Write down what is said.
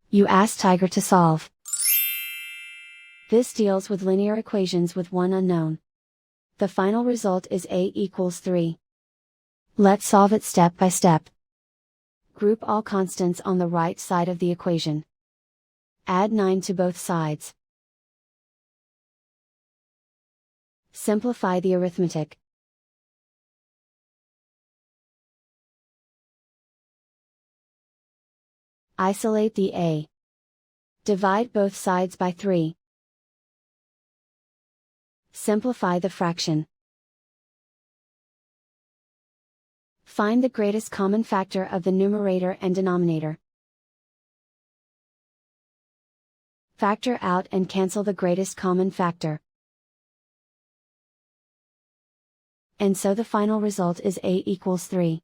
You ask Tiger to solve. This deals with linear equations with one unknown. The final result is a equals 3. Let's solve it step by step. Group all constants on the right side of the equation. Add 9 to both sides. Simplify the arithmetic. Isolate the a. Divide both sides by 3. Simplify the fraction. Find the greatest common factor of the numerator and denominator. Factor out and cancel the greatest common factor. And so the final result is a equals 3.